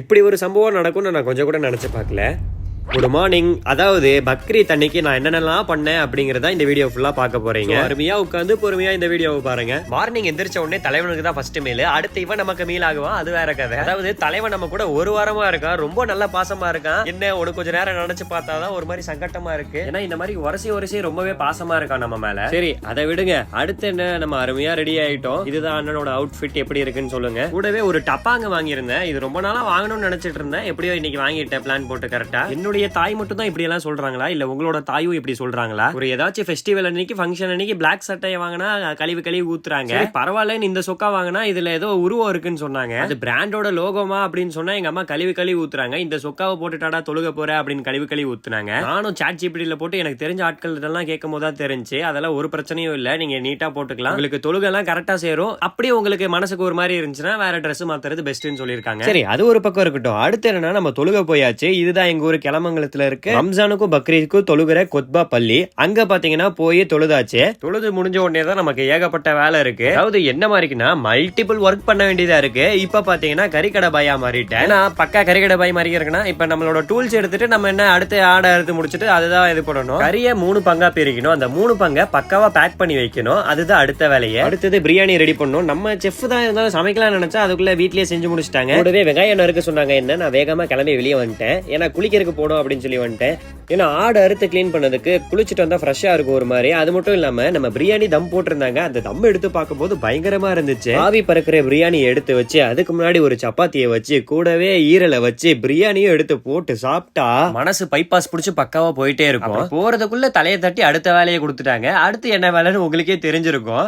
இப்படி ஒரு சம்பவம் நடக்கும்னு நான் கொஞ்சம் கூட நினைச்சு பார்க்கல. Good morning. அதாவது பக்ரீத் அன்னைக்கு நான் என்னென்னலாம் பண்ணேன் அப்படிங்கறத இந்த வீடியோ ஃபுல்லா பார்க்க போறீங்க. அருமையா உட்காந்து பொறுமையா இந்த வீடியோவை பாருங்க. மார்னிங் எந்திரிச்ச உடனே தலைவனுக்கு தான் ஃபர்ஸ்ட் மீல், அடுத்து இவன் நமக்கு மீல் ஆகுவான். அது வேற கதை. அதாவது தலைவன் நம்ம கூட ஒரு வாரமா இருக்கான், ரொம்ப நல்ல பாசமா இருக்கான். என்ன உனக்கு கொஞ்சம் நேரம் நினைச்சு பார்த்தாதான் ஒரு மாதிரி சங்கட்டமா இருக்கு. ஏன்னா இந்த மாதிரி உரசி ரொம்பவே பாசமா இருக்கான் நம்ம மேல. சரி அதை விடுங்க. அடுத்து என்ன, நம்ம அருமையா ரெடி ஆயிட்டோம். இதுதான் அண்ணனோட அவுட்ஃபிட் எப்படி இருக்குன்னு சொல்லுங்க. கூடவே ஒரு டப்பாங்க வாங்கியிருந்தேன். இது ரொம்ப நாளா வாங்கணும்னு நினைச்சிட்டு இருந்தேன். எப்படியோ இன்னைக்கு வாங்கிட்டேன் பிளான் போட்டு கரெக்டா. என்னுடைய தாய் மட்டும் தான் இப்படி எல்லாம் சொல்றாங்களா, இல்ல உங்களோட தாயும் இப்படி சொல்றாங்களா? ஒரு ஏதாச்சும் ஃபெஸ்டிவல் அன்னைக்கு ஃபங்க்ஷன் அன்னைக்கு பிளாக் சட்டையை வாங்கினா கழுவி ஊத்துறாங்க. பரவாயில்ல, இந்த சொக்கா வாங்கினா இதுல ஏதோ உருவம் இருக்குன்னு சொன்னாங்க. அது பிராண்டோட லோகோமா அப்படின்னு சொன்னா எங்க அம்மா கழுவி ஊத்துறாங்க. இந்த சொக்காவை போட்டுட்டாடா தொழுக போற அப்படின்னு கழுவி ஊத்துனாங்க. நானும் சாட் ஜிபிடில போட்டு எனக்கு தெரிஞ்ச ஆட்கள் இதெல்லாம் கேட்கும் போது தான் தெரிஞ்சு அதெல்லாம் ஒரு பிரச்சனையும் இல்ல, நீங்க நீட்டா போட்டுக்கலாம். உங்களுக்கு தொழுக எல்லாம் கரெக்டா சேரும். அப்படியே உங்களுக்கு மனசுக்கு ஒரு மாதிரி இருந்துச்சுன்னா வேற ட்ரெஸ் மாத்துறது பெஸ்ட்னு சொல்லிருக்காங்க. சரி அது ஒரு பக்கம் இருக்கட்டும். அடுத்து என்னன்னா, நம்ம தொழுக போயாச்சு. இதுதான் எங்க ஊர் கிளமங்கலத்துல இருக்கு ரம்ஜானுக்கும் பக்ரீதுக்கும் தொழுகிற கொத்பா பள்ளி. அங்க பாத்தீங்கன்னா போய் தொழுதாச்சு. தொழுது முடிஞ்ச உடனே தான் நமக்கு ஏகப்பட்ட வேலை இருக்கு. அதாவது என்ன மாதிரிக்குன்னா மல்டிபிள் ஒர்க் பண்ண வேண்டியதா இருக்கு. இப்ப பாத்தீங்கன்னா கறிக்கடை பாயா மாறிட்டேன். ஏன்னா பக்கா கறிக்கடை பாய் மாதிரி இருக்குன்னா இப்ப நம்மளோட டூல்ஸ் எடுத்துட்டு நம்ம என்ன அடுத்து ஆடை எடுத்து முடிச்சுட்டு அதுதான் இது பண்ணணும். கறியை 3 பங்கா பிரிக்கணும். அந்த 3 பங்கை பக்காவா பேக் பண்ணி வைக்கணும். அதுதான் அடுத்த வேலையை. அடுத்தது பிரியாணி ரெடி பண்ணணும். நம்ம செஃப் தான் இருந்தாலும் சமைக்கலாம் நினைச்சா அதுக்குள்ள வீட்லயே செஞ்சு முடிச்சிட்டாங்க. கூடவே வெங்காயம் நறுக்க சொன்னாங்க. என்ன நான் வேகமா கிளம்பி வெளியே வந்துட்டேன். ஏன்னா குளிக்கிறதுக்கு போடும் அப்படின்னு சொல்லி வந்துட்டேன். ஏன்னா ஆடு அறுத்து கிளீன் பண்ணதுக்கு குளிச்சுட்டு வந்தா ஃப்ரெஷ்ஷா இருக்கும் ஒரு மாதிரி. அது மட்டும் இல்லாம நம்ம பிரியாணி தம் போட்டிருந்தாங்க. அந்த தம் எடுத்து பார்க்கும்போது பயங்கரமா இருந்துச்சு. ஆவி பறக்கிற பிரியாணி எடுத்து வச்சு அதுக்கு முன்னாடி ஒரு சப்பாத்தியை வச்சு கூடவே ஈரலை வச்சு பிரியாணியும் எடுத்து போட்டு சாப்பிட்டா மனசு பைபாஸ் பிடிச்சு பக்காவா போயிட்டே இருக்கும். போறதுக்குள்ள தலையை தட்டி அடுத்த வேலையை கொடுத்துட்டாங்க. அடுத்து என்ன வேலைன்னு உங்களுக்கே தெரிஞ்சிருக்கும்.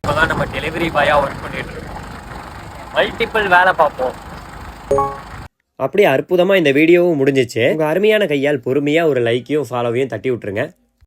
இப்பதான் நம்ம டெலிவரி பாயா ஒர்க் பண்ணிட்டு இருக்கோம். மல்டிபிள் வேலை பார்ப்போம். அப்படியே அற்புதமா இந்த வீடியோவும் முடிஞ்சிச்சு. உங்க அருமையான கையால் பொறுமையா ஒரு லைக்கையும் ஃபாலோவையும் தட்டி விட்டுருங்க.